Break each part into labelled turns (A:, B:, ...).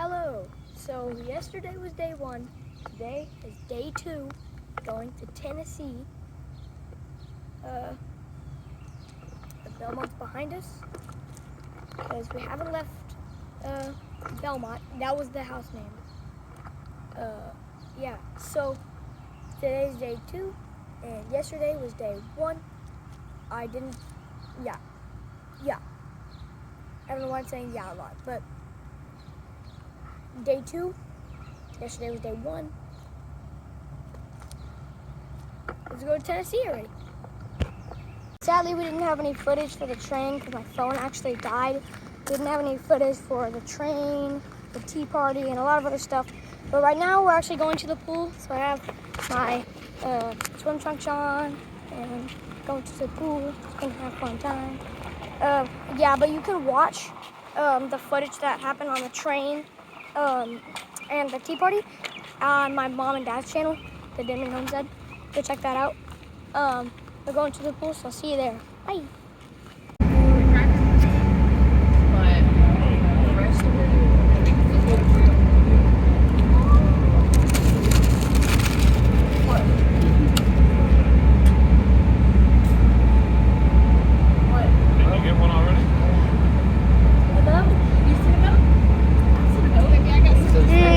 A: Hello. So yesterday was day 1. Today is day 2, going to Tennessee. The Belmont's behind us because we haven't left Belmont. That was the house name. Yeah. So today's day 2, and yesterday was day 1. I don't know why I'm saying yeah a lot, but day 2, yesterday was day 1. Let's go to Tennessee already. Sadly, we didn't have any footage for the train because my phone actually died. We didn't have any footage for the train, the tea party, and a lot of other stuff. But right now, we're actually going to the pool. So I have my swim trunks on and going to the pool. It's going to have a fun time. Yeah, but you can watch the footage that happened on the train and the tea party on my mom and dad's channel, the Denman Homestead. Go check that out. We're going to the pool, so I'll see you there. Bye.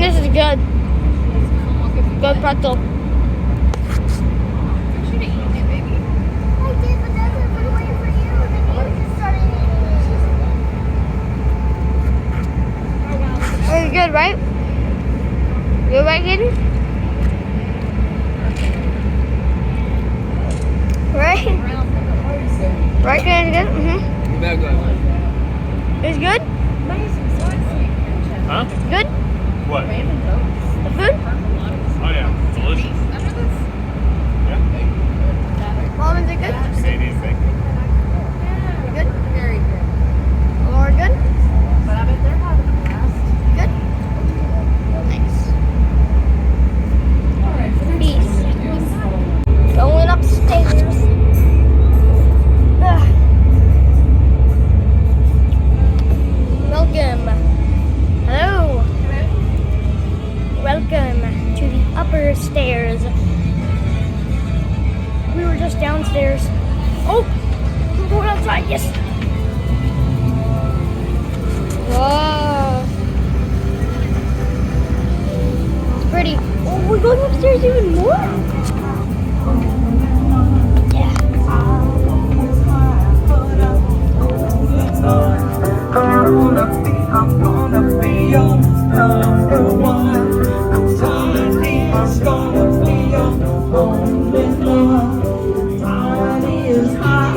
A: This is good. Good pretzel. It's good, right? You right, Hayden? Right? Right, Hayden? Good? Mm-hmm. It's good?
B: Huh?
A: Good?
B: What?
A: The food?
B: Oh yeah, delicious. Yeah.
A: Mom, is it good?
B: Canadian bacon.
A: Good? Very good. Laura, good?
C: But I bet they're having a blast.
A: Good? Nice. Peace. Going upstairs. Ugh. Welcome. Hello. Welcome to the upper stairs. We were just downstairs. Oh, we're going outside. Yes. Whoa. It's pretty. Oh, we're going upstairs even more. Yeah.
D: I'm gonna be your number one. I'm Tiny, I'm gonna be your only one. Tiny is hot,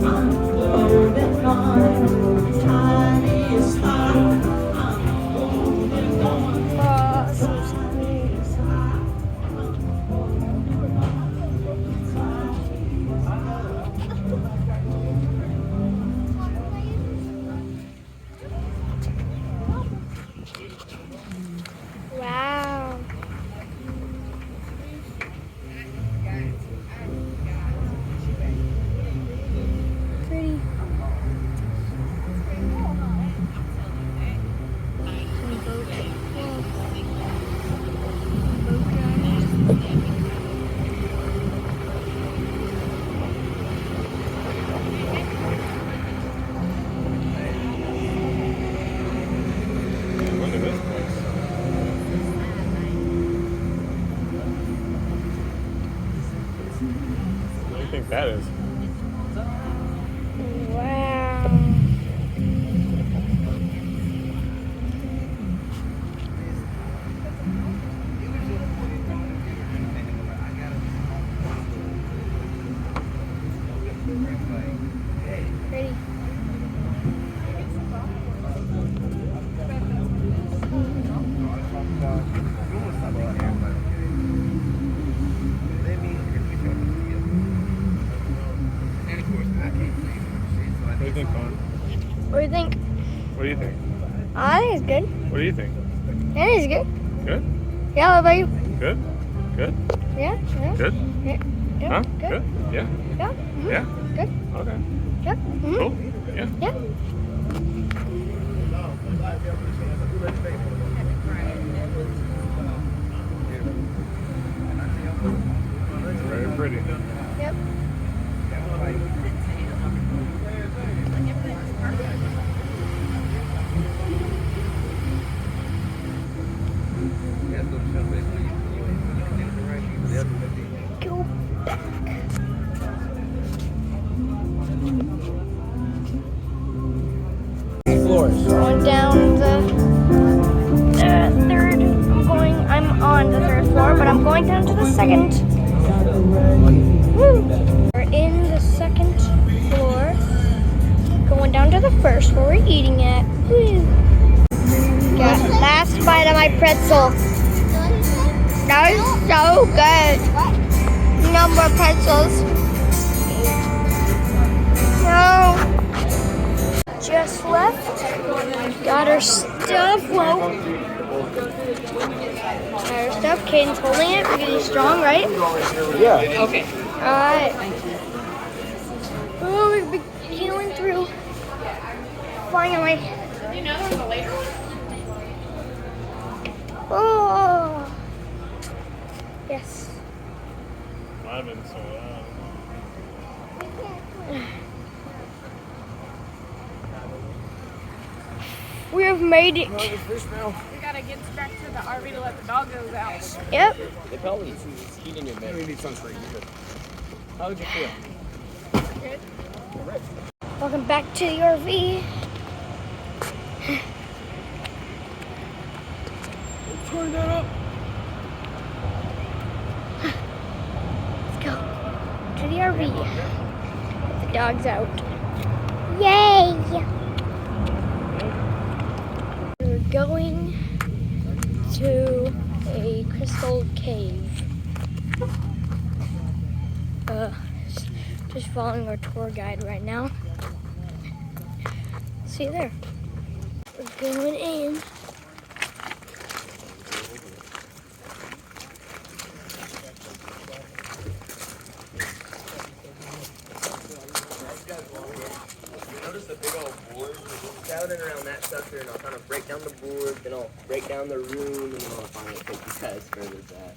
D: I'm holding on. Tiny is hot, I'm holding on.
A: Wow. Pretty.
B: Look at this place. What do you think that is?
A: Wow. Pretty.
B: What do you think, Connor?
A: What do you think?
B: What do you think?
A: I think it's good.
B: What do you think?
A: Yeah, it's good.
B: Good?
A: Yeah, what about you?
B: Good? Good?
A: Yeah? Yeah?
B: Good?
A: Yeah? Yeah?
B: Huh?
A: Good?
B: Good? Yeah?
A: Yeah? Mhm.
B: Yeah?
A: Good?
B: Okay.
A: Yeah? Mhm.
B: Cool? Yeah?
A: Yeah? second. Woo. We're in the second floor. Going down to the first where we're eating at. Woo. Got last bite of my pretzel. That was so good. No more pretzels. No. Just left. Got her stuff. Whoa. Got her stuff. Caden's holding it because he's strong, right?
B: Yeah.
C: Okay.
A: Alright. Oh, we've been healing through. Finally.
C: You know there's a later one?
A: Oh. Yes.
B: I've been so loud.
A: We have made it.
C: We gotta get back to the RV to let the doggos out.
A: Yep.
E: They probably it's heat in your bed. You need sunscreen. How would you feel?
C: Good.
A: Welcome back to the RV.
E: Turn that up.
A: Let's go to the RV. Let the dogs out. Yay! We're going to a crystal cave. Just following our tour guide right now. See you there. We're going in.
E: Notice the big old board? Scouting around that sucker, and I'll kind of break down the board, then I'll break down the room, and then I'll finally take you guys further back.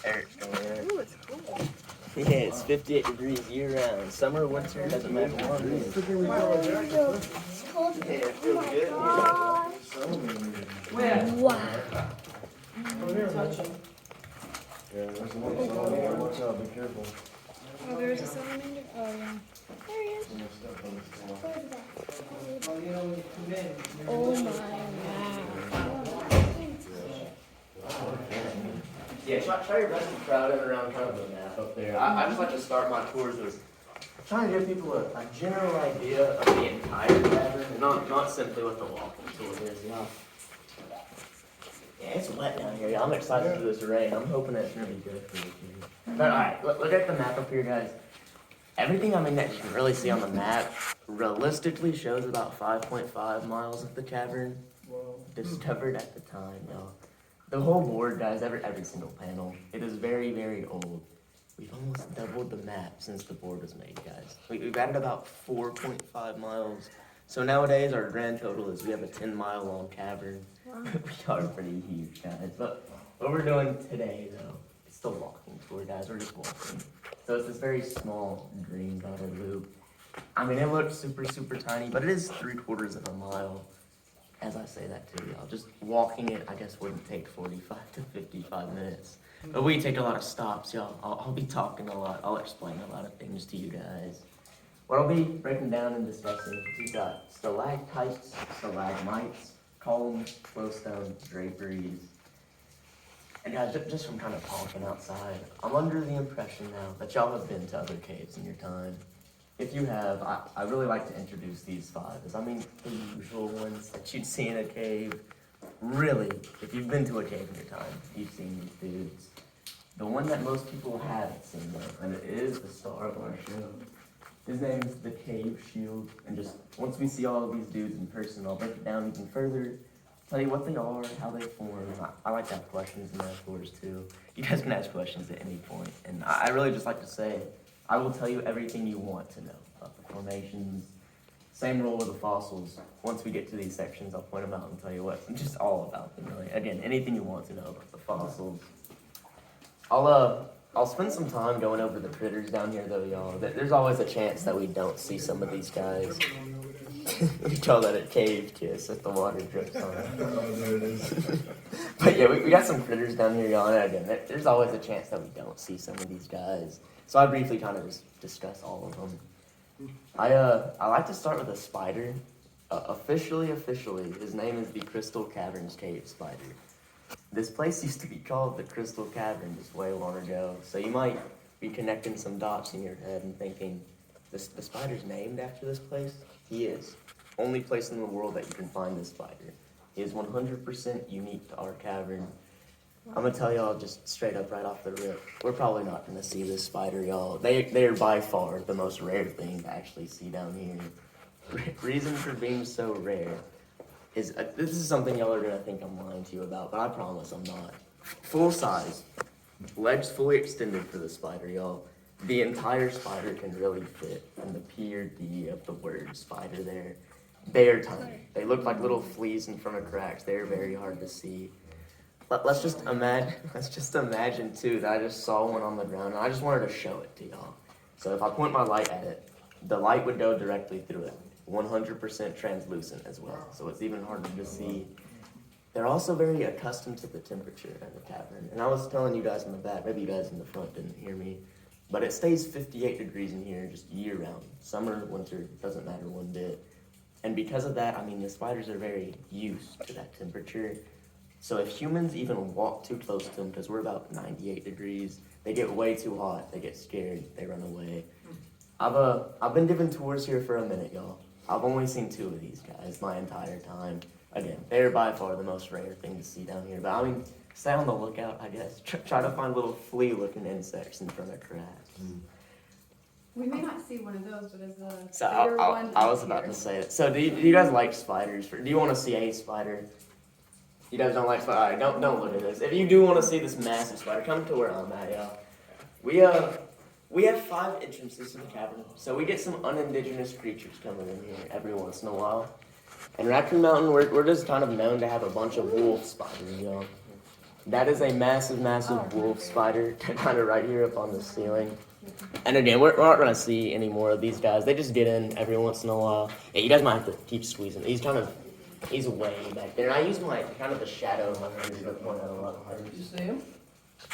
E: Eric's going in.
C: Ooh, it's cool.
E: Yeah, it's 58 degrees year round. Summer, winter, doesn't matter what it is. Yeah, it feels good.
A: Wow.
C: Oh, there's a salamander. Oh, yeah.
A: There he is. Oh my wow.
E: Yeah, try your best to crowd in around kind of the map up there. I just like to start my tours with trying to give people a general idea of the entire cavern, and not simply what the walking tour is, you know. Yeah, it's wet down here. I'm excited for this rain. I'm hoping it's gonna be good for you. But alright, look at the map up here, guys. Everything that you can really see on the map realistically shows about 5.5 miles of the cavern discovered at the time, y'all. The whole board, guys, every single panel, it is very, very old. We've almost doubled the map since the board was made, guys. We've added about 4.5 miles. So nowadays, our grand total is we have a 10-mile long cavern.
A: Wow.
E: We are pretty huge, guys. But what we're doing today, though, it's the walking tour, guys. We're just walking. So it's this very small green dotted loop. I mean, it looks super, super tiny, but it is 3/4 of a mile. As I say that to y'all, just walking it, I guess, wouldn't take 45 to 55 minutes. But we take a lot of stops, y'all. I'll be talking a lot. I'll explain a lot of things to you guys. What I'll be breaking down and discussing, we've got stalactites, stalagmites, columns, flowstones, draperies. And guys, just from kind of talking outside, I'm under the impression now that y'all have been to other caves in your time. If you have, I really like to introduce these five, as I mean the usual ones that you'd see in a cave. Really, if you've been to a cave in your time, you've seen these dudes. The one that most people haven't seen though, and it is the star of our show. His name is the Cave Shield, and just once we see all of these dudes in person, I'll break it down even further, tell you what they are, how they form. I like to have questions in my tours too. You guys can ask questions at any point, and I really just like to say, I will tell you everything you want to know about the formations. Same rule with the fossils. Once we get to these sections, I'll point them out and tell you what, just all about them really. Again, anything you want to know about the fossils. I'll spend some time going over the critters down here though, y'all. There's always a chance that we don't see some of these guys. We call that a cave kiss if the water drips on it. But yeah, we got some critters down here, y'all. And again, there's always a chance that we don't see some of these guys. So I briefly kind of just discuss all of them. I like to start with a spider. Officially, his name is the Crystal Caverns Cave Spider. This place used to be called the Crystal Cavern just way long ago. So you might be connecting some dots in your head and thinking, the spider's named after this place? He is. Only place in the world that you can find this spider. He is 100% unique to our cavern. I'm gonna tell y'all just straight up right off the rip, we're probably not gonna see this spider, y'all. They are by far the most rare thing to actually see down here. Reason for being so rare is, this is something y'all are gonna think I'm lying to you about, but I promise I'm not. Full size, legs fully extended for the spider, y'all. The entire spider can really fit in the P or D of the word spider there. They are tiny. They look like little fleas in front of cracks. They are very hard to see. Let's just imagine too that I just saw one on the ground and I just wanted to show it to y'all. So if I point my light at it, the light would go directly through it. 100% translucent as well, so it's even harder to see. They're also very accustomed to the temperature in the cavern. And I was telling you guys in the back, maybe you guys in the front didn't hear me, but it stays 58 degrees in here just year round. Summer, winter, doesn't matter one bit. And because of that, I mean, the spiders are very used to that temperature. So if humans even walk too close to them, because we're about 98 degrees, they get way too hot, they get scared, they run away. I've been giving tours here for a minute, y'all. I've only seen 2 of these guys my entire time. Again, they're by far the most rare thing to see down here. But I mean, stay on the lookout, I guess. Try to find little flea-looking insects in front of cracks.
C: We may not see one of those, but as a
E: So
C: bigger one.
E: I was about to say it. So do you guys like spiders? Do you want to see a spider? You guys don't like spiders? All right, don't look at this. If you do want to see this massive spider, come to where I'm at, y'all. We have 5 entrances to the cavern, so we get some unindigenous creatures coming in here every once in a while. And Raccoon Mountain, we're just kind of known to have a bunch of wolf spiders, y'all. That is a massive, massive wolf spider, kind of right here up on the ceiling. And again, we're not gonna see any more of these guys. They just get in every once in a while. Yeah, you guys might have to keep squeezing. He's way back there. And I use my kind of the shadow of my fingers to point out a lot harder.
D: Did you see him?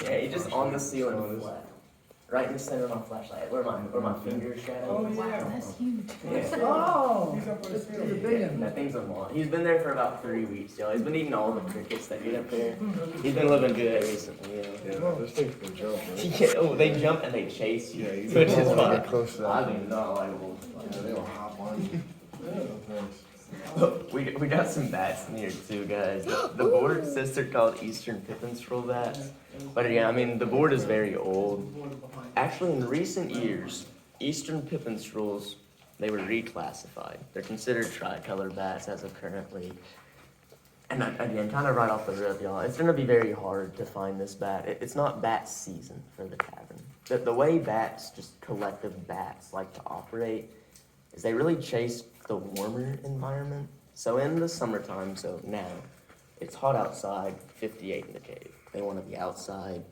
E: Yeah, he's just on the ceiling flat. Right in the center of my flashlight. Where my finger shadow is.
D: yeah.
C: That's huge.
E: Yeah.
D: Oh, he's a big one.
E: That thing's a monster. He's been there for about 3 weeks, y'all. He's been eating all the crickets that get up there. He's been living good recently, you know.
B: Yeah, those things can jump.
E: Yeah, oh, they jump and they chase you,
B: Yeah, you
E: which is
B: don't wanna
E: fun.
B: get close to that.
E: I do not like wolves.
B: Yeah, they'll hop on you.
E: We got some bats in here too, guys. The board says they're called Eastern Pippinstrill bats. But yeah, I mean, the board is very old. Actually, in recent years, Eastern Pippinstrills, they were reclassified. They're considered tricolor bats as of currently. And again, kind of right off the rip, y'all, it's gonna be very hard to find this bat. It's not bat season for the cavern. The way bats, just collective bats, like to operate is they really chase the warmer environment. So in the summertime, so now, it's hot outside, 58 in the cave. They want to be outside.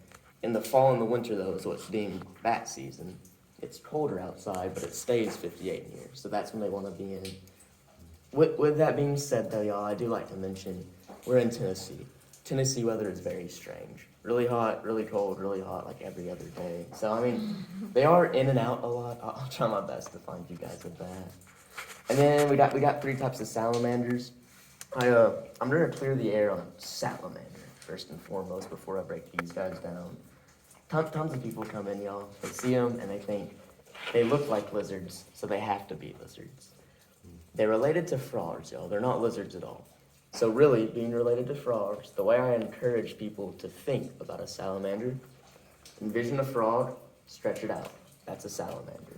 E: In the fall and the winter, though, is what's deemed bat season. It's colder outside, but it stays 58 in here. So that's when they want to be in. With that being said, though, y'all, I do like to mention we're in Tennessee. Tennessee weather is very strange. Really hot, really cold, really hot, like every other day. So, I mean, they are in and out a lot. I'll try my best to find you guys a bat. And then we got 3 types of salamanders. I'm gonna clear the air on salamander first and foremost before I break these guys down. Tons of people come in, y'all. They see them and they think they look like lizards, so they have to be lizards. They're related to frogs, y'all. They're not lizards at all. So really, being related to frogs, the way I encourage people to think about a salamander, envision a frog, stretch it out. That's a salamander.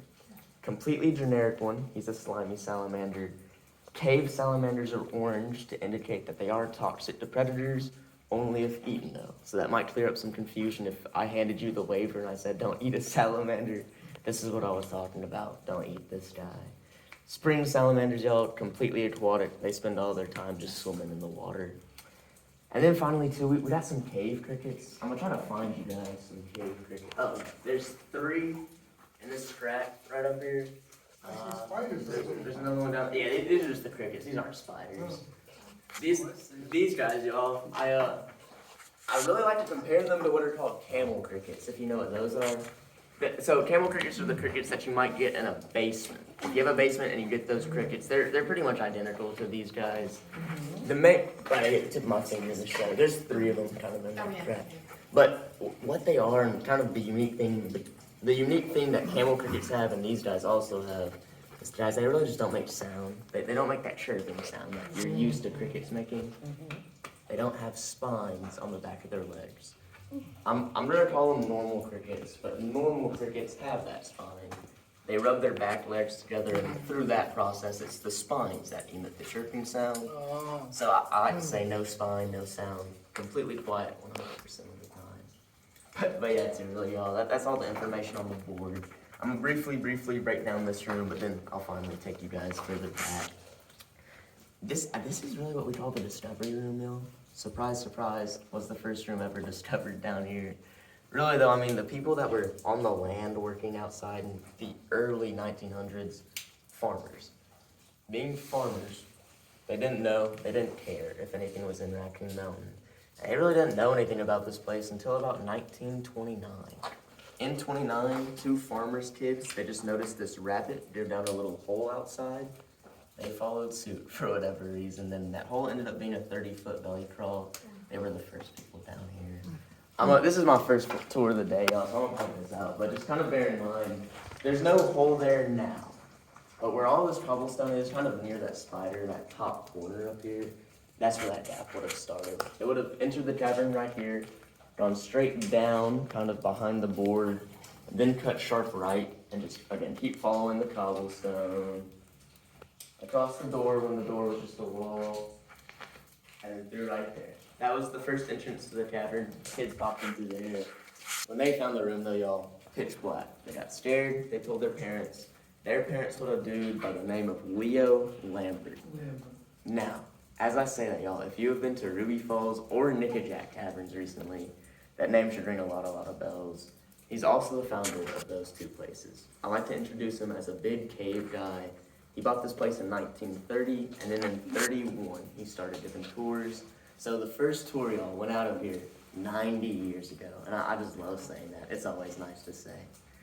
E: Completely generic one, he's a slimy salamander. Cave salamanders are orange to indicate that they are toxic to predators, only if eaten though. So that might clear up some confusion if I handed you the waiver and I said, don't eat a salamander. This is what I was talking about, don't eat this guy. Spring salamanders, y'all, completely aquatic. They spend all their time just swimming in the water. And then finally, too, we got some cave crickets. I'm gonna try to find you guys some cave crickets. Oh, there's 3 in this crack right up here. There's another one down. Yeah, these are just the crickets. These aren't spiders. These guys, y'all. I really like to compare them to what are called camel crickets, if you know what those are. So camel crickets are the crickets that you might get in a basement. If you have a basement and you get those crickets, they're pretty much identical to these guys. The main, I tip my finger to show. There's 3 of them kind of in that track. But what they are and kind of the unique thing that camel crickets have and these guys also have is, guys, they really just don't make sound. They don't make that chirping sound that you're used to crickets making. They don't have spines on the back of their legs. I'm gonna call them normal crickets, but normal crickets have that spine. They rub their back legs together, and through that process, it's the spines that emit the chirping sound. So I like to say no spine, no sound, completely quiet 100% of the time. But yeah, it's really all. That's all the information on the board. I'm gonna briefly break down this room, but then I'll finally take you guys further back. This is really what we call the discovery room, y'all. Surprise, surprise, was the first room ever discovered down here. Really though, I mean, the people that were on the land working outside in the early 1900s, farmers. Being farmers, they didn't know, they didn't care if anything was in Raccoon Mountain. They really didn't know anything about this place until about 1929. In 29, 2 farmers' kids, they just noticed this rabbit go down a little hole outside. They followed suit for whatever reason, then that hole ended up being a 30-foot belly crawl. They were the first people down here. This is my first tour of the day, y'all, so I'm gonna point this out, but just kind of bear in mind, there's no hole there now. But where all this cobblestone is, kind of near that spider, that top corner up here, that's where that gap would have started. It would have entered the cavern right here, gone straight down, kind of behind the board, and then cut sharp right, and just, again, keep following the cobblestone. Across the door when the door was just a wall, and then through right there. That was the first entrance to the cavern. Kids popped in through there. When they found the room though, y'all, pitch black. They got scared, they told their parents. Their parents told a dude by the name of Leo Lambert. Now, as I say that, y'all, if you have been to Ruby Falls or Nickajack Caverns recently, that name should ring a lot of bells. He's also the founder of those 2 places. I like to introduce him as a big cave guy. He bought this place in 1930, and then in 31, he started giving tours. So the first tour, y'all, went out of here 90 years ago, and I just love saying that. It's always nice to say.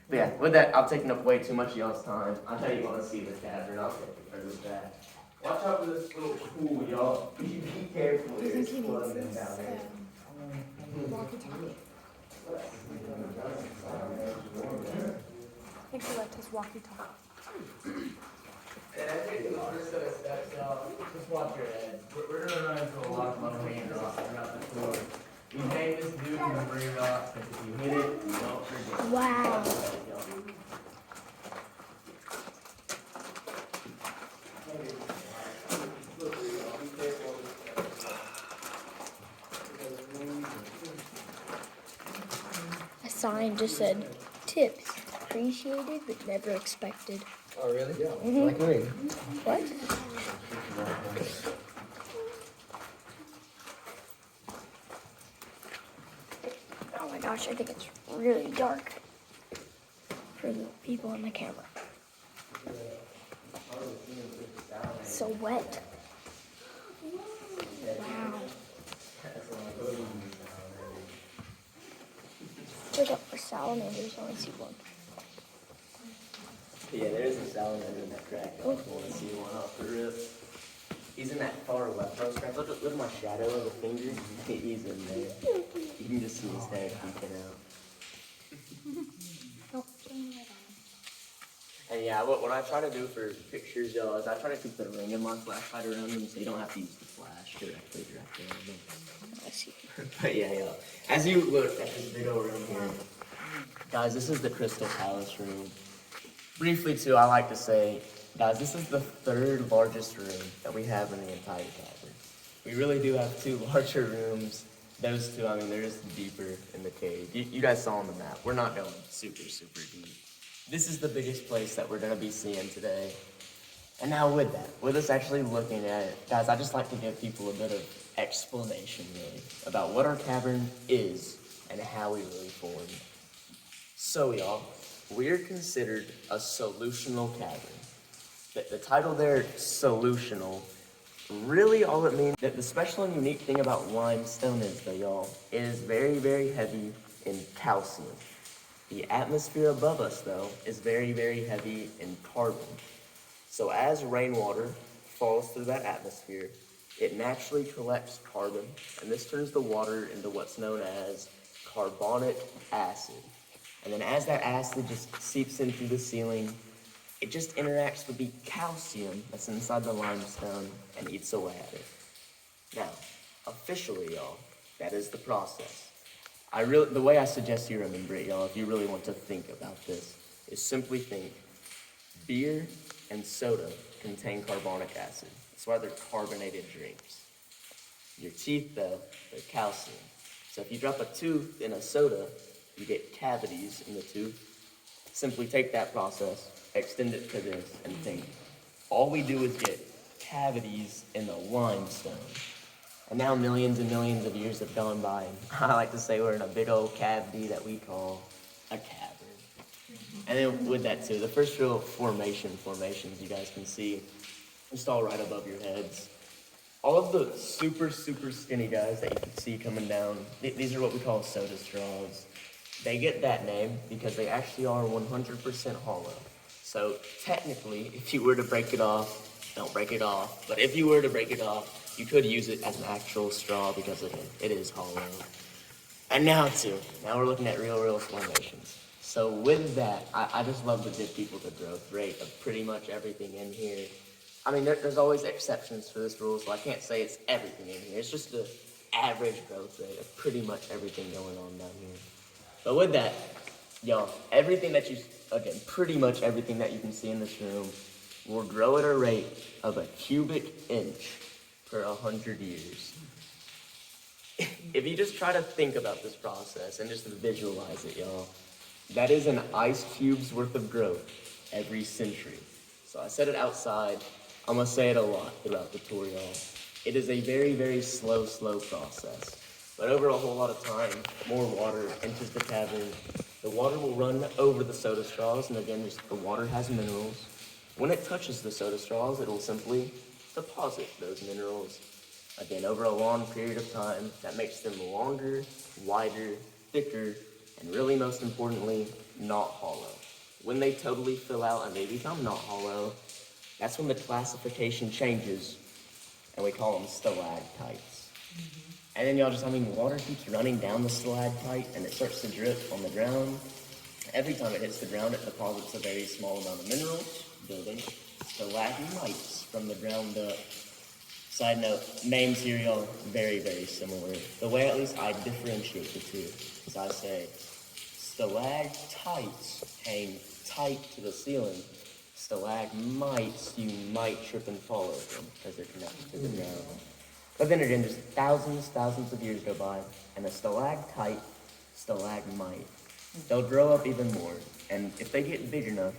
E: But yeah, with that, I've taken up way too much of y'all's time. I know you want to see the cavern. I'll take you further back. Watch out for this little pool, y'all. Be careful. There's flooding down there.
A: I think he left his walkie-talkie.
E: And I think the first set of steps, y'all, just watch your head. We're gonna run into a lot of mundane rocks throughout the tour. We named this dude Memory Rock, because if you hit it, you don't forget.
A: Wow. A sign just said, tips, appreciated but never expected.
B: Oh, really? Yeah.
A: Mhm.
B: Like me.
A: What? Oh my gosh, I think it's really dark for the people on the camera. It's so wet. Wow. Look up for salamanders, I want to see one.
E: Yeah, there's a salamander in that crack. I just want to see one off the rip. He's in that far leftmost crack. Look at my shadow of the finger. He's in there. You can just see his hair peeking out. And yeah, what I try to do for pictures, y'all, is I try to keep the ring in my flashlight around them so you don't have to use the flash directly there.
A: I see.
E: But yeah, y'all. As you look at this big old room here, guys, this is the Crystal Palace room. Briefly, too, I like to say, guys, this is the 3rd largest room that we have in the entire cavern. We really do have 2 larger rooms. Those 2, I mean, they're just deeper in the cave. You guys saw on the map. We're not going super deep. This is the biggest place that we're going to be seeing today. And now with that, with us actually looking at it, guys, I just like to give people a bit of explanation, really, about what our cavern is and how we really formed. So, y'all, we're considered a solutional cavern. The title there, solutional, really all it means, that the special and unique thing about limestone is, though, y'all, it is very, very heavy in calcium. The atmosphere above us, though, is very, very heavy in carbon. So as rainwater falls through that atmosphere, it naturally collects carbon, and this turns the water into what's known as carbonic acid. And then as that acid just seeps in through the ceiling, it just interacts with the calcium that's inside the limestone and eats away at it. Now, officially, y'all, that is the process. The way I suggest you remember it, y'all, if you really want to think about this, is simply think beer and soda contain carbonic acid. That's why they're carbonated drinks. Your teeth, though, they're calcium. So if you drop a tooth in a soda, you get cavities in the tooth. Simply take that process, extend it to this, and think. All we do is get cavities in the limestone. And now millions and millions of years have gone by, and I like to say we're in a big old cavity that we call a cavern. And then with that too, the first real formations you guys can see, just all right above your heads. All of the super, super skinny guys that you can see coming down, these are what we call soda straws. They get that name because they actually are 100% hollow. So technically, if you were to break it off, don't break it off, but if you were to break it off, you could use it as an actual straw because it is hollow. And now we're looking at real formations. So with that, I just love to give people the growth rate of pretty much everything in here. I mean, there's always exceptions for this rule, so I can't say it's everything in here. It's just the average growth rate of pretty much everything going on down here. But with that, y'all, pretty much everything that you can see in this room will grow at a rate of a cubic inch per 100 years. If you just try to think about this process and just visualize it, y'all, that is an ice cube's worth of growth every century. So I said it outside, I'm gonna say it a lot throughout the tour, y'all. It is a very, very slow process. But over a whole lot of time, more water enters the cavern. The water will run over the soda straws, and again, the water has minerals. When it touches the soda straws, it will simply deposit those minerals. Again, over a long period of time, that makes them longer, wider, thicker, and really most importantly, not hollow. When they totally fill out and they become not hollow, that's when the classification changes, and we call them stalactites. And then y'all water keeps running down the stalactite and it starts to drip on the ground. Every time it hits the ground, it deposits a very small amount of minerals, building stalagmites from the ground up. Side note, names here, y'all, very, very similar. The way at least I differentiate the two is I say stalactites hang tight to the ceiling. Stalagmites, you might trip and fall over them because they're connected to the ground. But then again, just thousands of years go by, and a stalactite, stalagmite, they'll grow up even more. And if they get big enough,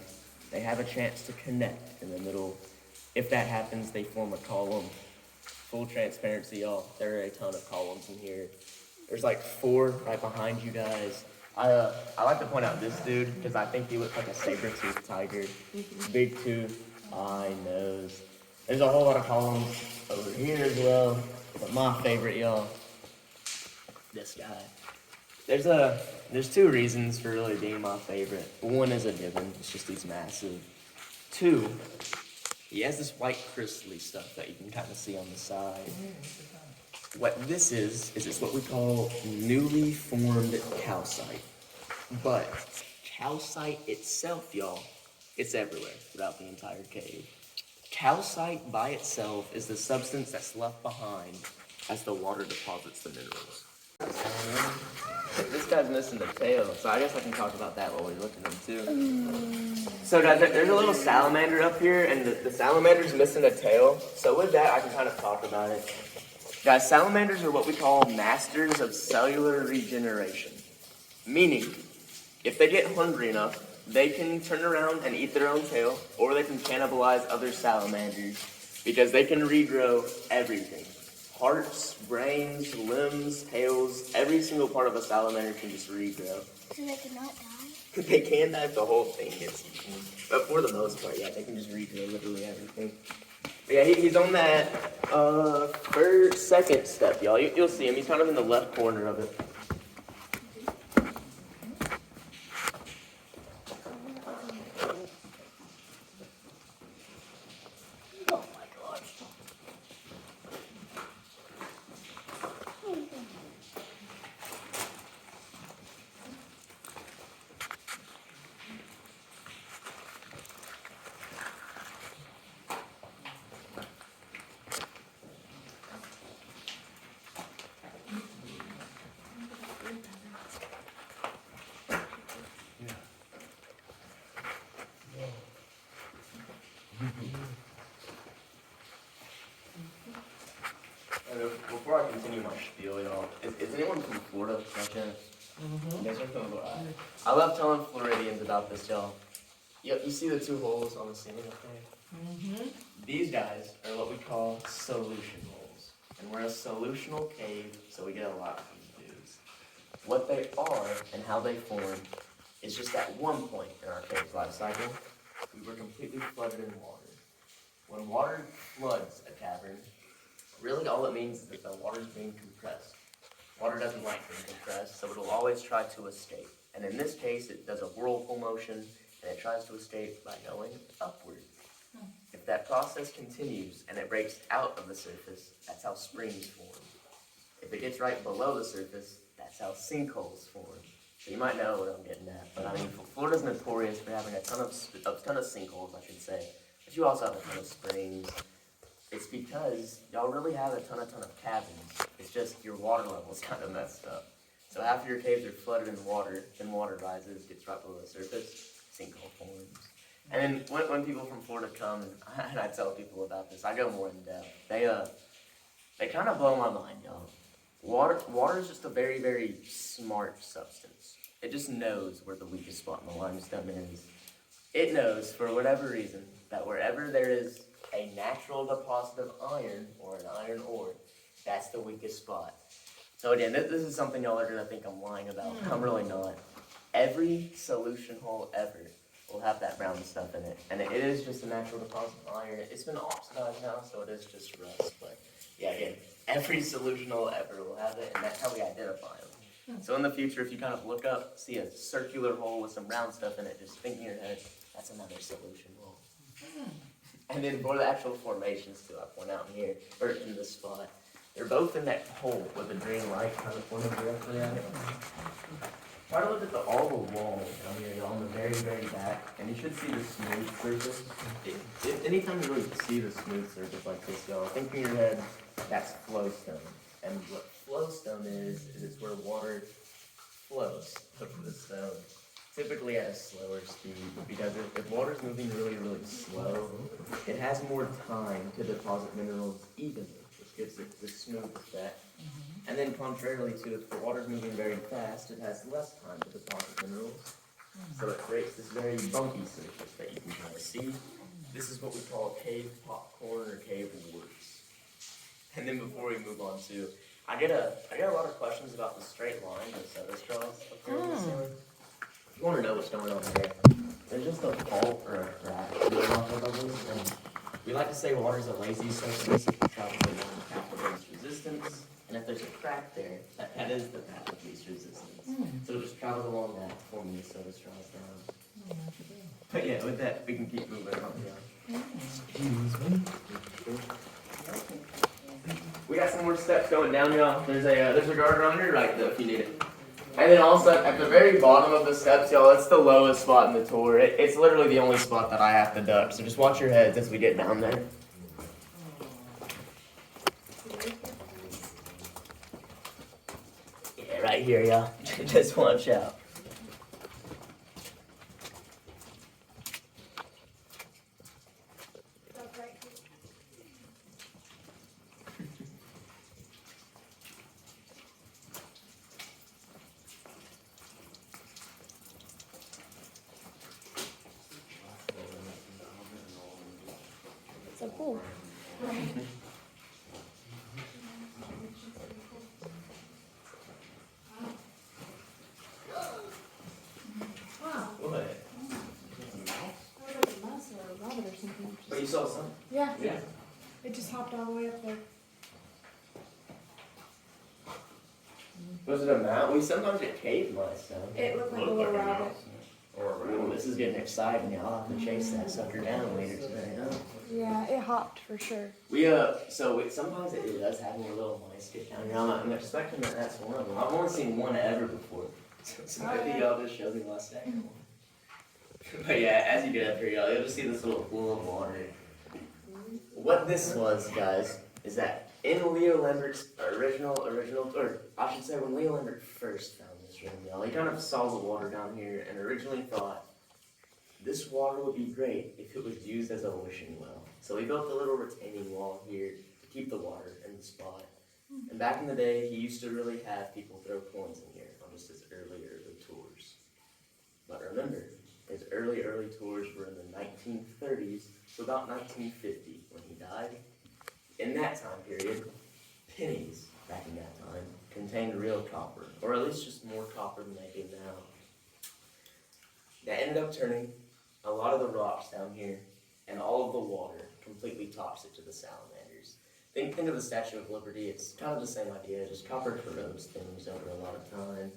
E: they have a chance to connect in the middle. If that happens, they form a column. Full transparency, y'all, there are a ton of columns in here. There's like 4 right behind you guys. I like to point out this dude because I think he looks like a saber-toothed tiger. Big tooth, eye, nose. There's a whole lot of columns over here as well. But my favorite, y'all, this guy. There's 2 reasons for really being my favorite. One is a given, it's just he's massive. 2, he has this white crystally stuff that you can kind of see on the side. What this is it's what we call newly formed calcite. But calcite itself, y'all, it's everywhere throughout the entire cave. Calcite by itself is the substance that's left behind as the water deposits the minerals. This guy's missing the tail, so I guess I can talk about that while we're looking at him too. So guys, there's a little salamander up here, and the salamander's missing a tail. So with that, I can kind of talk about it. Guys, salamanders are what we call masters of cellular regeneration. Meaning, if they get hungry enough, they can turn around and eat their own tail, or they can cannibalize other salamanders, because they can regrow everything. Hearts, brains, limbs, tails, every single part of a salamander can just regrow.
A: So they cannot die?
E: They can die if the whole thing gets eaten. But for the most part, yeah, they can just regrow literally everything. But yeah, he's on that second step, y'all. You'll see him. He's kind of in the left corner of it. before I continue my spiel, y'all, is anyone from Florida by chance? You guys are from Florida? I love telling Floridians about this, y'all. You see the 2 holes on the ceiling up there? These guys are what we call solution holes. And we're a solutional cave, so we get a lot of these dudes. What they are and how they form is just at one point in our cave's life cycle, we were completely flooded in water. When water floods a cavern, really all it means is that the water is being compressed. Water doesn't like being compressed, so it'll always try to escape. And in this case, it does a whirlpool motion, and it tries to escape by going upward. If that process continues and it breaks out of the surface, that's how springs form. If it gets right below the surface, that's how sinkholes form. So you might know what I'm getting at, but I mean, Florida's notorious for having a ton of sinkholes, I should say. But you also have a ton of springs. It's because y'all really have a ton of caverns. It's just your water level's kind of messed up. So after your caves are flooded in water, then water rises, gets right below the surface, sinkhole forms. And then when people from Florida come, and I tell people about this, I go more in depth. They kind of blow my mind, y'all. Water is just a very, very smart substance. It just knows where the weakest spot in the limestone is. It knows, for whatever reason, that wherever there is a natural deposit of iron or an iron ore, that's the weakest spot. So again, this is something y'all are gonna think I'm lying about. I'm really not. Every solution hole ever will have that brown stuff in it, and it is just a natural deposit of iron. It's been oxidized now, so it is just rust. But yeah, again, every solution hole ever will have it, and that's how we identify them. So in the future, if you kind of look up, see a circular hole with some brown stuff in it, just think in your head, that's another solution hole. And then for the actual formations too, I point out in here, or in this spot, they're both in that hole with the green light kind of pointing directly at it. Try to look at all the walls down here on the very, very back, and you should see the smooth surface. Anytime you really see the smooth surface like this, y'all, think in your head, that's flowstone. And what flowstone is it's where water flows over the stone. Typically at a slower speed, because if water's moving really, really slow, it has more time to deposit minerals evenly, which gives it the smooth effect. And then contrarily to if the water's moving very fast, it has less time to deposit minerals. So it creates this very bumpy surface that you can kind of see. This is what we call cave popcorn or cave warts. And then before we move on to, I get a lot of questions about the straight line of soda straws up there in the ceiling. If you want to know what's going on here, there's just a fault or a crack going off of those, and we like to say water's a lazy substance. It travels along the path of least resistance, and if there's a crack there, that is the path of least resistance. So it just travels along that, forming the soda straws down. But yeah, with that, we can keep moving on. Excuse me. We got some more steps going down, y'all. There's a guard on your right, though, if you need it. And then also, at the very bottom of the steps, y'all, it's the lowest spot in the tour. It's literally the only spot that I have to duck, so just watch your heads as we get down there. Yeah, right here, y'all. Just watch out.
A: So cool.
E: What?
C: Mouse or a rabbit or something.
E: But you saw some?
C: Yeah.
E: Yeah.
C: It just hopped all the way up there.
E: Was it a mouse? We sometimes get cave mice, though.
C: It looked like a little rabbit.
E: Ooh, this is getting exciting. I'll have to chase that sucker down later today, huh?
C: Yeah, it hopped for sure.
E: Sometimes it does have more little mice get down here. I'm expecting that that's one of them. I've only seen one ever before. So maybe y'all just showed me my second one. But yeah, as you get up here, you'll just see this little pool of water. What this was, guys, is that in Leo Lembert's original, or I should say when Leo Lembert first found this room, y'all, he kind of saw the water down here and originally thought this water would be great if it was used as a wishing well. So he built a little retaining wall here to keep the water in the spot. And back in the day, he used to really have people throw coins in here on just his early tours. But remember, his early tours were in the 1930s to about 1950 when he died. In that time period, pennies back in that time contained real copper, or at least just more copper than they do now. That ended up turning a lot of the rocks down here and all of the water completely toxic to the salamanders. Think of the Statue of Liberty. It's kind of the same idea, just copper corrodes things over a lot of time.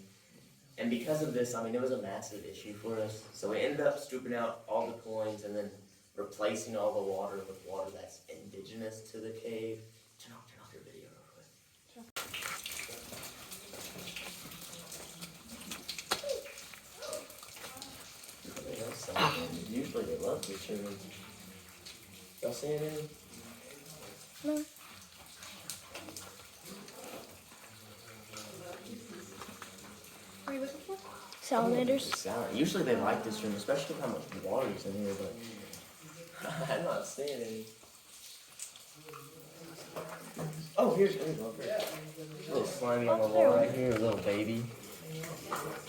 E: And because of this, I mean, it was a massive issue for us. So we ended up scooping out all the coins and then replacing all the water with water that's indigenous to the cave. Turn off your video real quick. Usually they love this room. Y'all see anything?
A: No.
C: What are you looking for?
A: Salamanders.
E: Usually they like this room, especially how much water's in here, but I'm not seeing any. Oh, here's one. A little slimy on the wall right here, a little baby.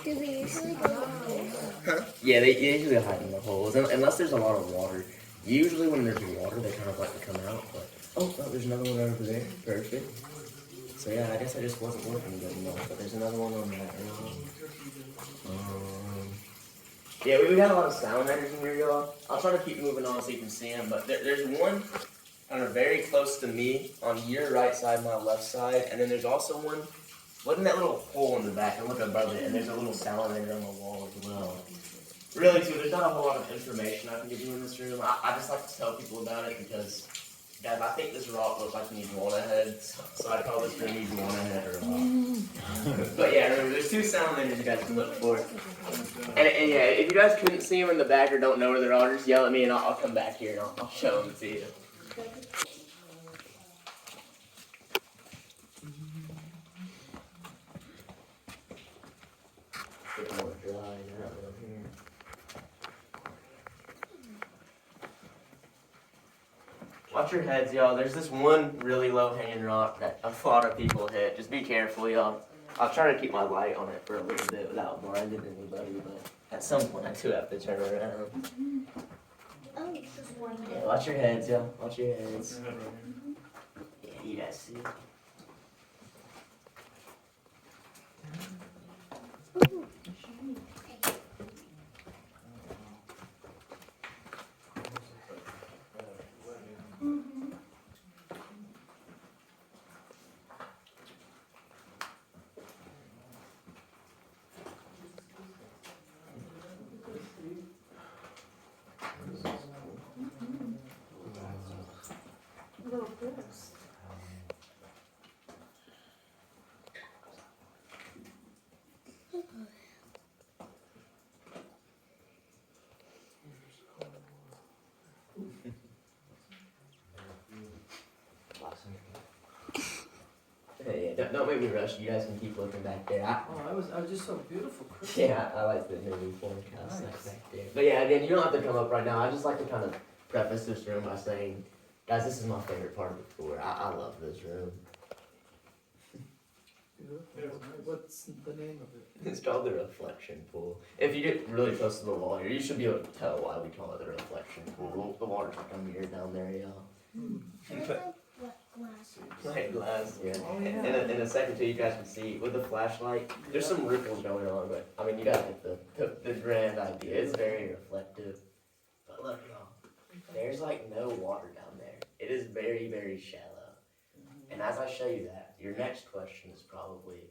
A: Do they usually go in the hole?
E: Yeah, they usually hide in the holes, unless there's a lot of water. Usually when there's water, they kind of like to come out, but... Oh, there's another one over there. Perfect. So yeah, I guess I just wasn't working good enough, but there's another one on that yeah, we got a lot of salamanders in here, y'all. I'll try to keep moving on so you can see them, but there's one kind of very close to me on your right side, my left side, and then there's also one... Look in that little hole in the back and look above it, and there's a little salamander on the wall as well. Really, too, there's not a whole lot of information I can give you in this room. I just like to tell people about it because, guys, I think this rock looks like an iguana head, so I call this room iguana head or rock. But yeah, remember, there's two salamanders you guys can look for. And yeah, if you guys couldn't see them in the back or don't know where they are, just yell at me and I'll come back here and I'll show them to you. Get more dry now down here. Watch your heads, y'all. There's this one really low-hanging rock that a lot of people hit. Just be careful, y'all. I'll try to keep my light on it for a little bit without blinding anybody, but at some point I do have to turn around. Yeah, watch your heads, y'all. Watch your heads. Yeah, you guys see. Hey, don't make me rush. You guys can keep looking back there.
D: I was just so beautiful, Chris.
E: Yeah, I like the new forecast back there. But yeah, again, you don't have to come up right now. I just like to kind of preface this room by saying, guys, this is my favorite part of the tour. I love this room.
D: What's the name of it?
E: It's called the reflection pool. If you get really close to the wall here, you should be able to tell why we call it the reflection pool. The water's like a mirror down there, y'all. Like glass, yeah.
D: Oh, yeah.
E: In a second too, you guys can see with the flashlight, there's some ripples going on, but I mean, you gotta get the grand idea. It's very reflective. But look, y'all, there's like no water down there. It is very, very shallow. And as I show you that, your next question is probably,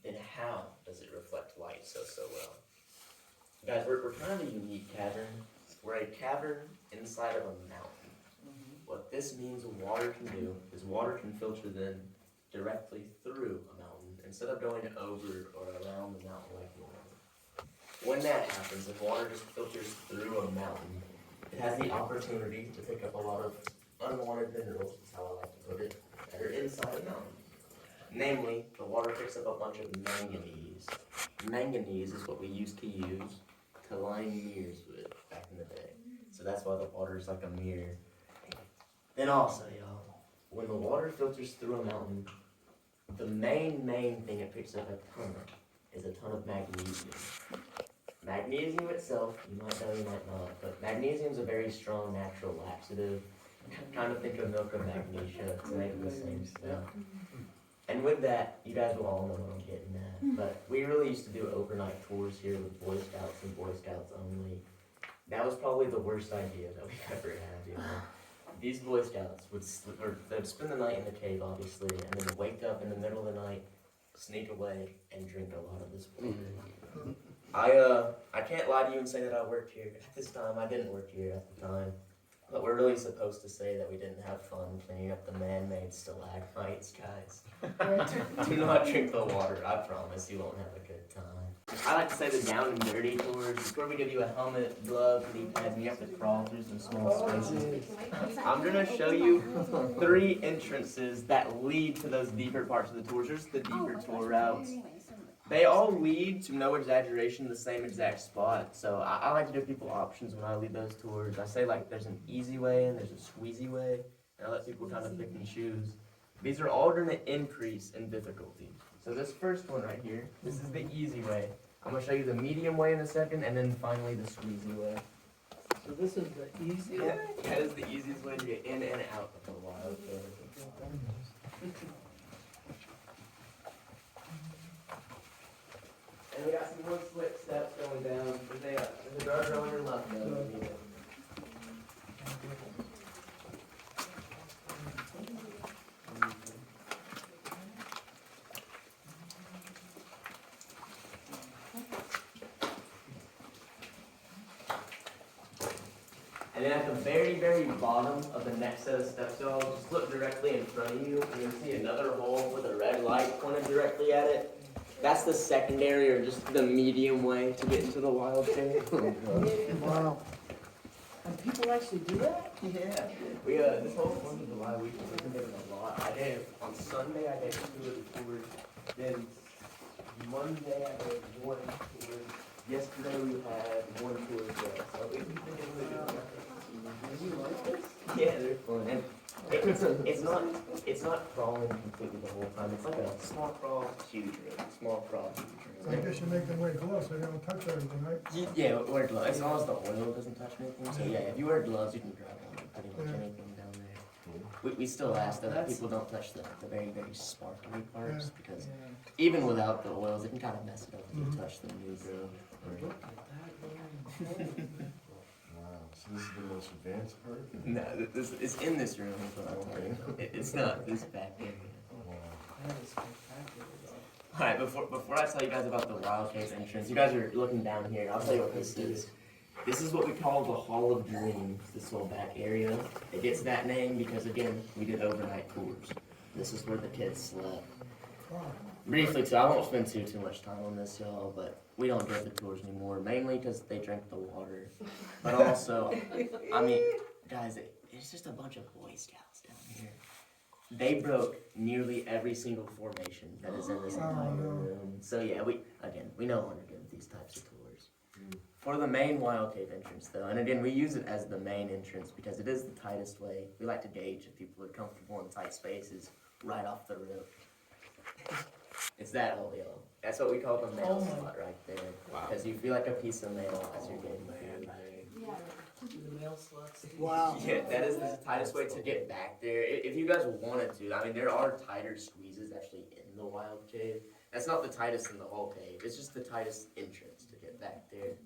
E: then how does it reflect light so well? Guys, we're kind of a unique cavern. We're a cavern inside of a mountain. What this means water can do is water can filter then directly through a mountain instead of going over or around the mountain like normal. When that happens, if water just filters through a mountain, it has the opportunity to pick up a lot of unwanted minerals, is how I like to put it, that are inside a mountain. Namely, the water picks up a bunch of manganese. Manganese is what we used to use to line mirrors with back in the day. So that's why the water is like a mirror. Then also, y'all, when the water filters through a mountain, the main thing it picks up a ton of is a ton of magnesium. Magnesium itself, you might know, you might not, but magnesium is a very strong natural laxative. Kind of think of milk of magnesia to make the same stuff. And with that, you guys will all know what I'm getting at. But we really used to do overnight tours here with Boy Scouts and Boy Scouts only. That was probably the worst idea that we ever had, you know. These Boy Scouts they'd spend the night in the cave, obviously, and then wake up in the middle of the night, sneak away, and drink a lot of this water. I can't lie to you and say that I worked here at this time. I didn't work here at the time. But we're really supposed to say that we didn't have fun cleaning up the man-made stalagmites, guys. Do not drink the water. I promise you won't have a good time. I like to say the down and dirty tours. It's where we give you a helmet, gloves, knee pads, and you have to crawl through some small spaces. I'm gonna show you 3 entrances that lead to those deeper parts of the tours. There's the deeper tour routes. They all lead to, no exaggeration, the same exact spot. So I like to give people options when I lead those tours. I say like there's an easy way and there's a squeezy way, and I let people kind of pick and choose. These are all going to increase in difficulty. So this first one right here, this is the easy way. I'm going to show you the medium way in a second, and then finally the squeezy way.
D: So this is the easy
E: Yeah,
D: way?
E: that is the easiest way to get in and out of the wild cave. And we got some more slick steps going down. There's a guardrail on your left. And then at the very, very bottom of the next set of steps, y'all, just look directly in front of you, and you'll see another hole with a red light pointed directly at it. That's the secondary, or just the medium way to get into the wild cave.
D: Wow. And people actually do that?
E: Yeah. We this whole 4th of July weekend, we've been doing a lot. I did on Sunday. I did 2 of the tours. Then Monday I did 1 tour. Yesterday we had 1 tour as well. So we've been doing really good.
D: Do you like this?
E: Yeah, they're fun. And it's not crawling completely the whole time. It's like a small crawl, huge room. Small crawl, huge
F: So I
E: room.
F: guess you make them wear gloves so they don't touch everything, right?
E: Yeah, wear gloves. As long as the oil doesn't touch anything. So yeah, if you wear gloves, you can grab on pretty much anything down there. We still ask that people don't touch the very, very sparkly parts, because even without the oils, it can kind of mess it up if you touch the new growth.
B: Wow, so this is the most advanced part?
E: No, this is in this room. Is what I'm saying. It's not this back area.
B: Wow.
D: That is spectacular.
E: Alright, before I tell you guys about the wild cave entrance, you guys are looking down here. I'll tell you what this is. This is what we call the Hall of Dreams, this whole back area. It gets that name because, again, we did overnight tours. This is where the kids slept. Briefly, too, I won't spend too much time on this, y'all, but we don't give the tours anymore, mainly because they drink the water. But also, I mean, guys, it's just a bunch of Boy Scouts down here. They broke nearly every single formation that is in this entire room. So yeah, we no longer give these types of tours. For the main wild cave entrance though, and again, we use it as the main entrance because it is the tightest way. We like to gauge if people are comfortable in tight spaces right off the rip. It's that old, y'all. That's what we call the mail slot right there. Because you feel like a piece of mail as you're getting through.
D: The mail sluts.
F: Wow.
E: Yeah, that is the tightest way to get back there. If you guys wanted to, I mean, there are tighter squeezes actually in the wild cave. That's not the tightest in the whole cave. It's just the tightest entrance to get back there.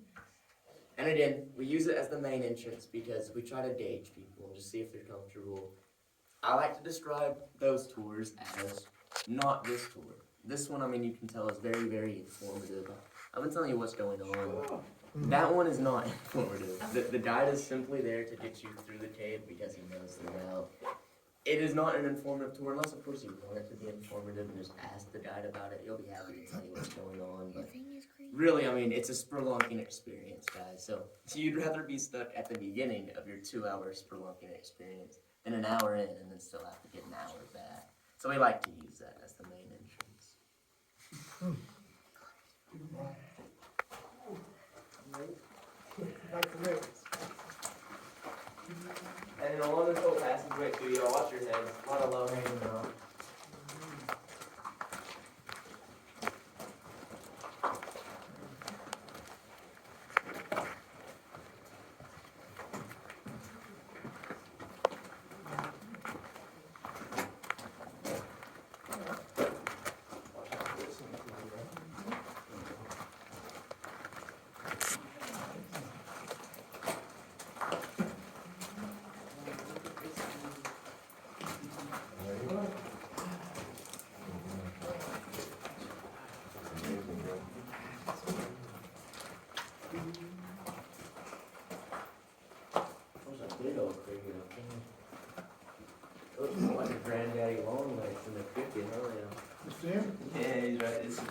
E: And again, we use it as the main entrance because we try to gauge people and just see if they're comfortable. I like to describe those tours as not this tour. This one, I mean, you can tell is very, very informative. I've been telling you what's going on. That one is not informative. The guide is simply there to get you through the cave because he knows the route. It is not an informative tour, unless of course you want it to be informative and just ask the guide about it. He'll be happy to tell you what's going on. But really, I mean, it's a spelunking experience, guys. So you'd rather be stuck at the beginning of your 2-hour spelunking experience than an hour in and then still have to get an hour back. So we like to use that as the main entrance.
F: Like the rails.
E: And then along this whole passageway too, y'all watch your heads. A lot of low hanging out.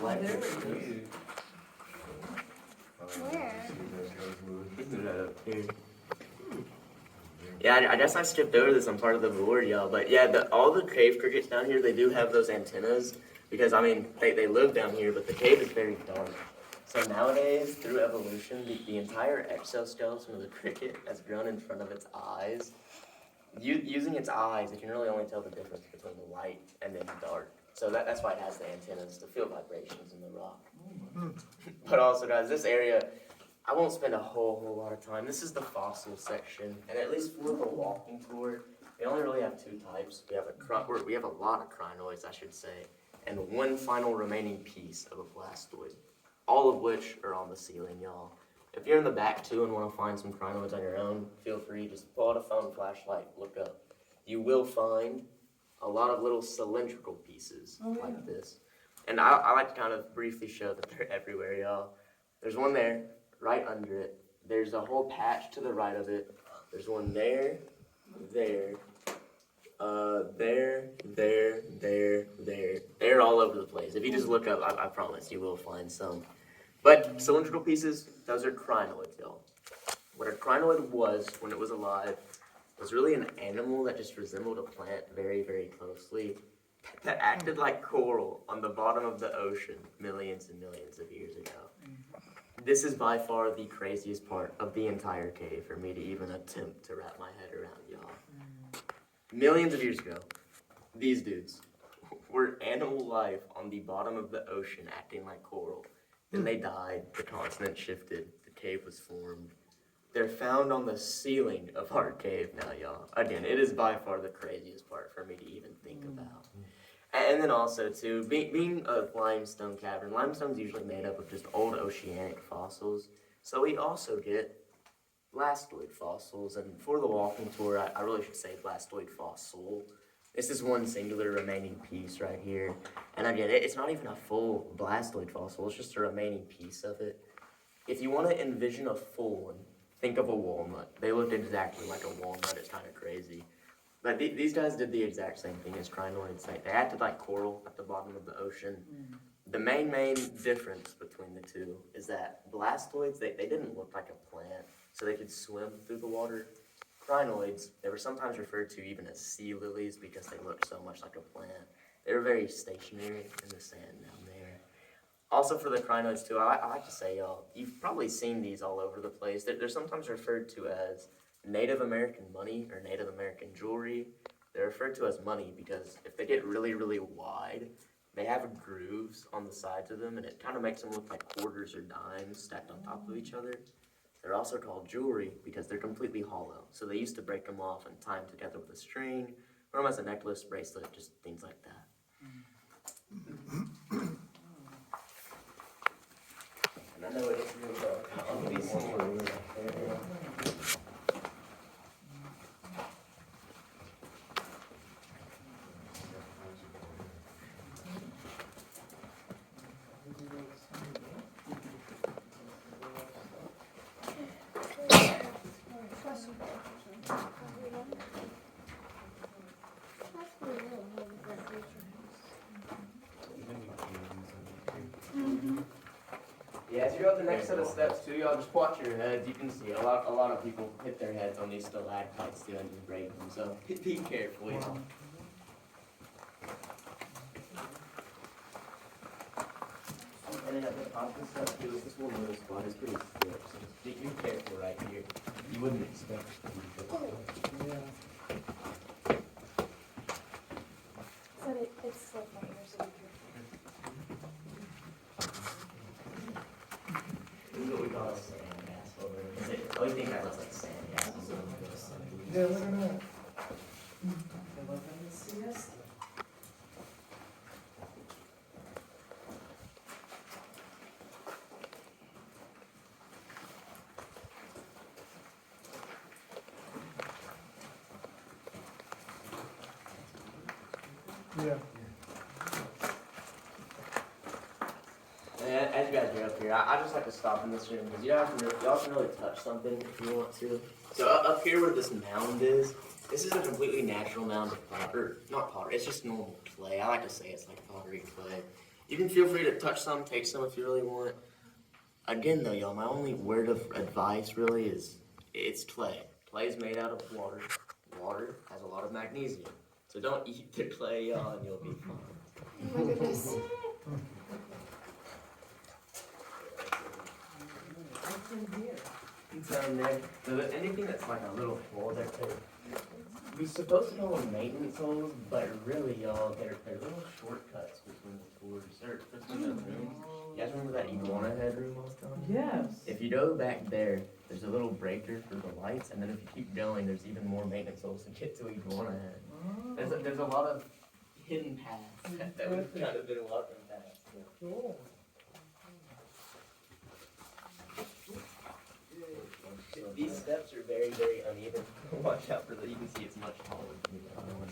E: Like,
B: Oh,
A: Where?
B: see you guys moving.
E: Isn't it up here? Yeah, I guess I skipped over this on part of the board, y'all. But yeah, all the cave crickets down here, they do have those antennas because I mean they live down here, but the cave is very dark. So nowadays, through evolution, the entire exoskeleton of the cricket has grown in front of its eyes. Using its eyes, it can really only tell the difference between the light and then the dark. So that's why it has the antennas to feel vibrations in the rock. But also, guys, this area, I won't spend a whole lot of time. This is the fossil section, and at least for the walking tour, we only really have two types. We have a lot of crinoids, I should say, and one final remaining piece of a blastoid, all of which are on the ceiling, y'all. If you're in the back too and want to find some crinoids on your own, feel free, just pull out a phone flashlight, look up. You will find a lot of little cylindrical pieces like this. And I like to kind of briefly show that they're everywhere, y'all. There's one there, right under it. There's a whole patch to the right of it. There's one there, there, there. They're all over the place. If you just look up, I promise you will find some. But cylindrical pieces, those are crinoids, y'all. What a crinoid was when it was alive was really an animal that just resembled a plant very, very closely, that acted like coral on the bottom of the ocean millions and millions of years ago. This is by far the craziest part of the entire cave for me to even attempt to wrap my head around, y'all. Millions of years ago, these dudes were animal life on the bottom of the ocean acting like coral. Then they died, the continent shifted, the cave was formed. They're found on the ceiling of our cave now, y'all. Again, it is by far the craziest part for me to even think about. And then also, too, being a limestone cavern, limestone's usually made up of just old oceanic fossils. So we also get blastoid fossils. And for the walking tour, I really should say blastoid fossil. This is one singular remaining piece right here. And again, it's not even a full blastoid fossil, it's just a remaining piece of it. If you want to envision a full one, think of a walnut. They look exactly like a walnut, it's kind of crazy. But these guys did the exact same thing as crinoids. They acted like coral at the bottom of the ocean. The main difference between the two is that blastoids, they didn't look like a plant, so they could swim through the water. Crinoids, they were sometimes referred to even as sea lilies because they looked so much like a plant. They were very stationary in the sand down there. Also for the crinoids too, I like to say, y'all, you've probably seen these all over the place. They're sometimes referred to as Native American money or Native American jewelry. They're referred to as money because if they get really, really wide, they have grooves on the sides of them and it kind of makes them look like quarters or dimes stacked on top of each other. They're also called jewelry because they're completely hollow. So they used to break them off and tie them together with a string, wear them as a necklace, bracelet, just things like that. And I know it's really dark. I'll give you one more room right there. Yeah, as you go up the next set of steps too, y'all just watch your heads. You can see a lot of people hit their heads on these stalactites too and just break them. So be careful, y'all. And then at the top of the steps too, this one little spot is pretty steep. So just be careful right here. You wouldn't expect it to be good.
C: It's like my ears are
E: This is what we call a sand gas over. Oh, you think that looks like sand gas?
F: Yeah, look at that. Yeah.
E: And as you guys are up here, I just like to stop in this room because y'all can really touch something if you want to. So up here where this mound is, this is a completely natural mound of pottery, not pottery, it's just normal clay. I like to say it's like pottery clay. You can feel free to touch some, take some if you really want. Again though, y'all, my only word of advice really is, it's clay. Clay is made out of water. Water has a lot of magnesium. So don't eat the clay, y'all, and you'll be fine.
C: Oh my goodness.
E: Down there, so that anything that's like a little hole there, we're supposed to call them maintenance holes, but really, y'all, they're little shortcuts between the tours, or between the rooms. You guys remember that iguana head room I was telling you?
D: Yes.
E: If you go back there, there's a little breaker for the lights, and then if you keep going, there's even more maintenance holes to get to iguana head. There's a lot of hidden paths that we've kind of been walking past.
D: Cool.
E: These steps are very, very uneven. Watch out for that. You can see it's much taller than the other one.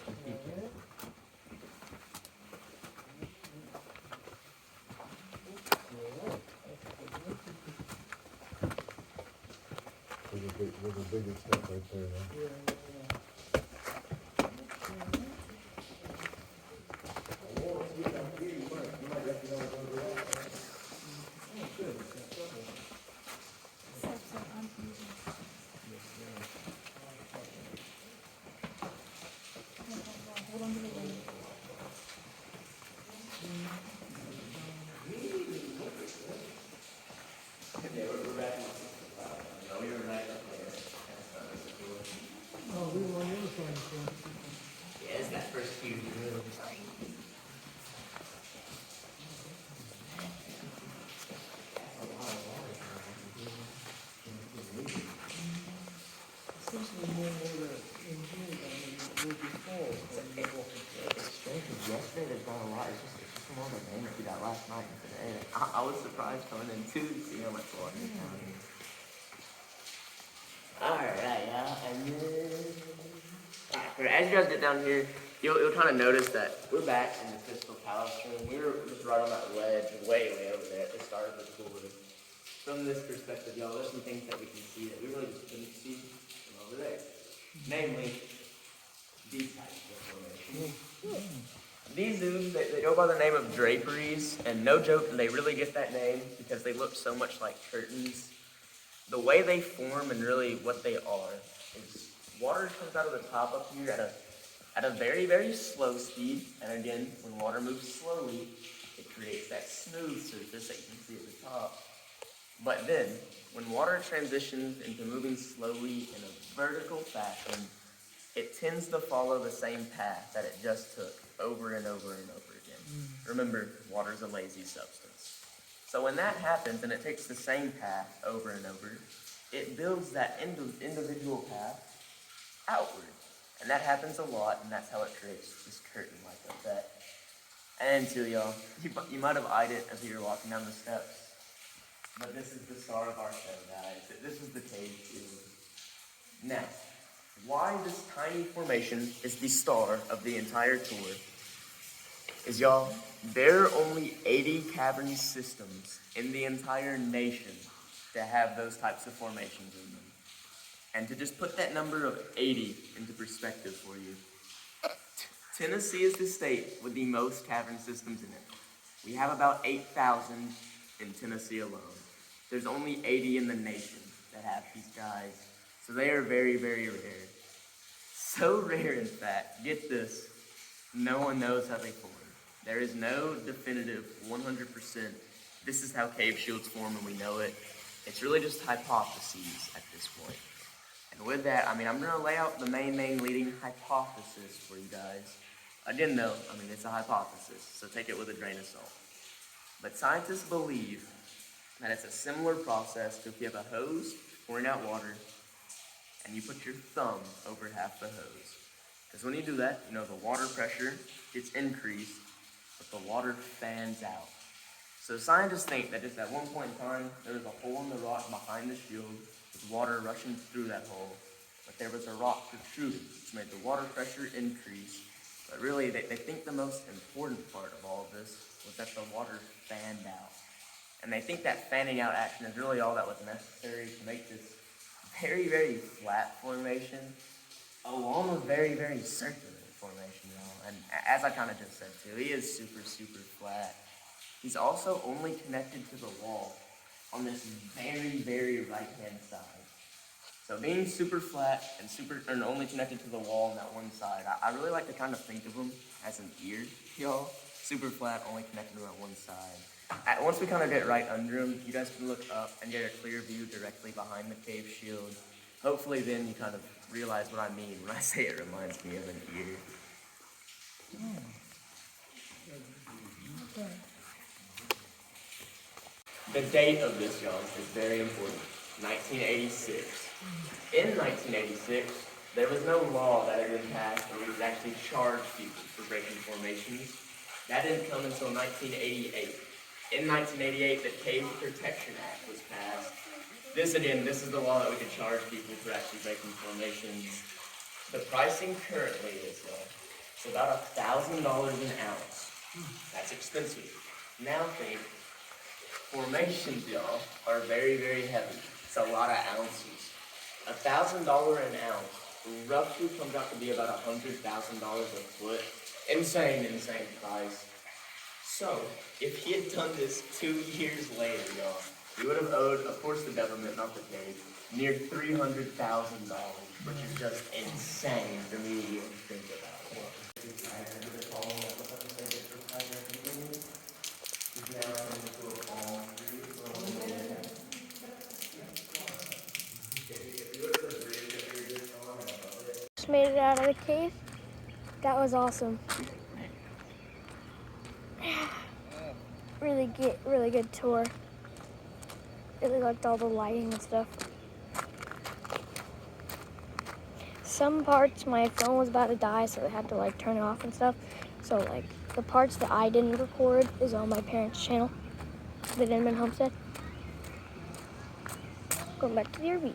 B: There's a bigger step right there, huh?
D: Oh, we were on the other side, so.
E: Yeah, it's that first huge room.
D: Seems to be more water in here than there were before. when we were walking.
E: It's strange, 'cause yesterday there's not a lot. It's just some more of the rain that we got last night and today. I was surprised coming in too to see how much water is down here. Alright, yeah, and then... Alright, as you guys get down here, you'll kind of notice that we're back in the Crystal Palace room. We were just right on that ledge, way over there at the start of the tour. From this perspective, y'all, there's some things that we can see that we really just couldn't see from over there. Namely, these types of formations. These ooze, they go by the name of draperies, and no joke, they really get that name because they look so much like curtains. The way they form and really what they are is water comes out of the top up here at a very, very slow speed. And again, when water moves slowly, it creates that smooth surface that you can see at the top. But then, when water transitions into moving slowly in a vertical fashion, it tends to follow the same path that it just took over and over and over again. Remember, water is a lazy substance. So when that happens and it takes the same path over and over, it builds that individual path outward. And that happens a lot, and that's how it creates this curtain-like effect. And too, y'all, you might have eyed it as you were walking down the steps, but this is the star of our show, guys. This is the cave tube. Now, why this tiny formation is the star of the entire tour is, y'all, there are only 80 cavern systems in the entire nation to have those types of formations in them. And to just put that number of 80 into perspective for you, Tennessee is the state with the most cavern systems in it. We have about 8,000 in Tennessee alone. There's only 80 in the nation that have these guys. So they are very, very rare. So rare, in fact, get this, no one knows how they form. There is no definitive 100%, this is how cave shields form and we know it. It's really just hypotheses at this point. And with that, I'm gonna lay out the main leading hypothesis for you guys. Again though, it's a hypothesis, so take it with a grain of salt. But scientists believe that it's a similar process to if you have a hose pouring out water and you put your thumb over half the hose. Because when you do that, the water pressure gets increased, but the water fans out. So scientists think that just at one point in time, there was a hole in the rock behind the shield with water rushing through that hole, but there was a rock protruding, which made the water pressure increase. But really, they think the most important part of all of this was that the water fanned out. And they think that fanning out action is really all that was necessary to make this very, very flat formation, along with very, very circular formation, y'all. And as I kind of just said too, he is super, super flat. He's also only connected to the wall on this very, very right-hand side. So being super flat and only connected to the wall on that one side, I really like to kind of think of him as an ear, y'all. Super flat, only connected to that one side. Once we kind of get right under him, you guys can look up and get a clear view directly behind the cave shield. Hopefully then you kind of realize what I mean when I say it reminds me of an ear. The date of this, y'all, is very important. 1986. In 1986, there was no law that had been passed where we could actually charge people for breaking formations. That didn't come until 1988. In 1988, the Cave Protection Act was passed. This is the law that we could charge people for actually breaking formations. The pricing currently is, it's about $1,000 an ounce. That's expensive. Now think, formations, y'all, are very, very heavy. It's a lot of ounces. $1,000 an ounce roughly comes out to be about $100,000 a foot. Insane price. So, if he had done this 2 years later, y'all, he would have owed, of course the government, not the cave, near $300,000, which is just insane for me to even think about.
A: Just made it out of the cave. That was awesome. Really good tour. Really liked all the lighting and stuff. Some parts my phone was about to die, so I had to like turn it off and stuff. So like the parts that I didn't record is on my parents' channel, the Denman Homestead. Going back to the RV.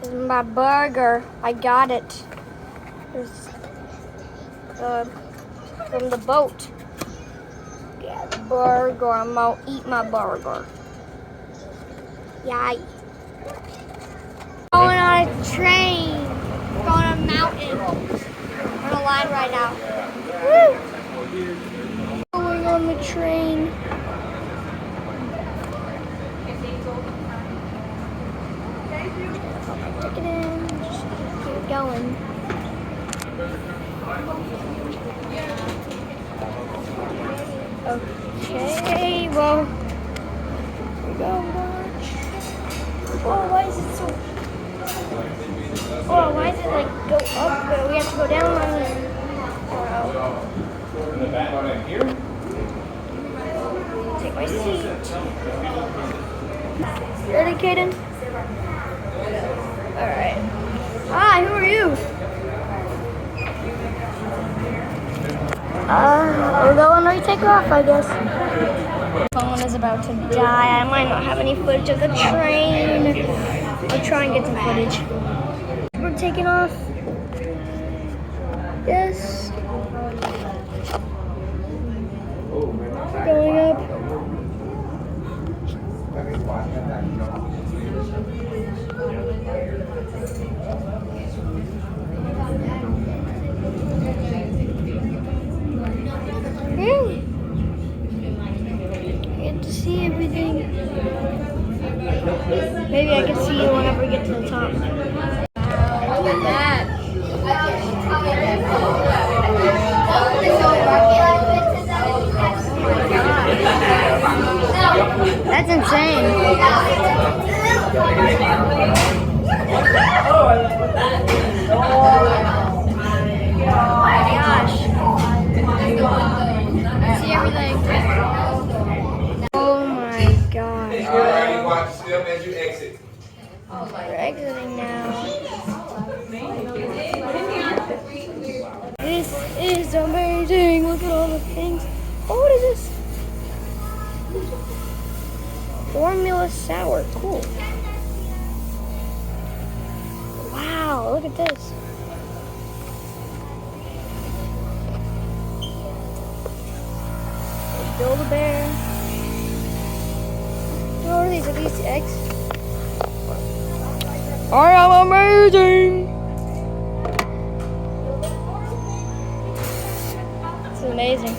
A: This is my burger. I got it. It's from the boat. Yeah, the burger. I'm gonna eat my burger. Yay. Going on a train. Going on a mountain. We're on a line right now. Woo! Going on the train. Take it in. Just keep going. Okay, well, here we go. Oh, why is it so? Oh, why does it like go up, but we have to go down on it? Take my seat. Ready, Kaden? All right. Hi, who are you? We're going to take off, I guess. Phone is about to die. I might not have any footage of the train. I'll try and get some footage. We're taking off. Yes. We're going up. Get to see everything. Maybe I can see you whenever we get to the top. Look at that. That's insane. Oh my gosh. See everything. Oh my gosh.
F: Alright, watch the step as you exit.
A: We're exiting now. This is amazing. Look at all the things. Oh, what is this? Formula sour. Cool. Wow, look at this. Build-A-Bear. What are these? Are these eggs? I am amazing! It's amazing.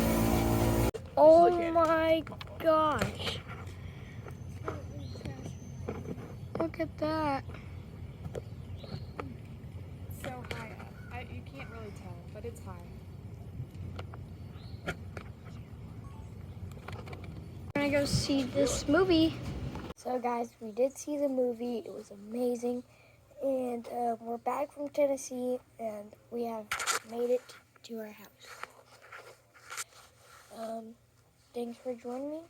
A: Oh my gosh. Look at that.
C: So high up. You can't really tell, but it's high.
A: We're gonna go see this movie. So guys, we did see the movie. It was amazing. And we're back from Tennessee and we have made it to our house. Thanks for joining me.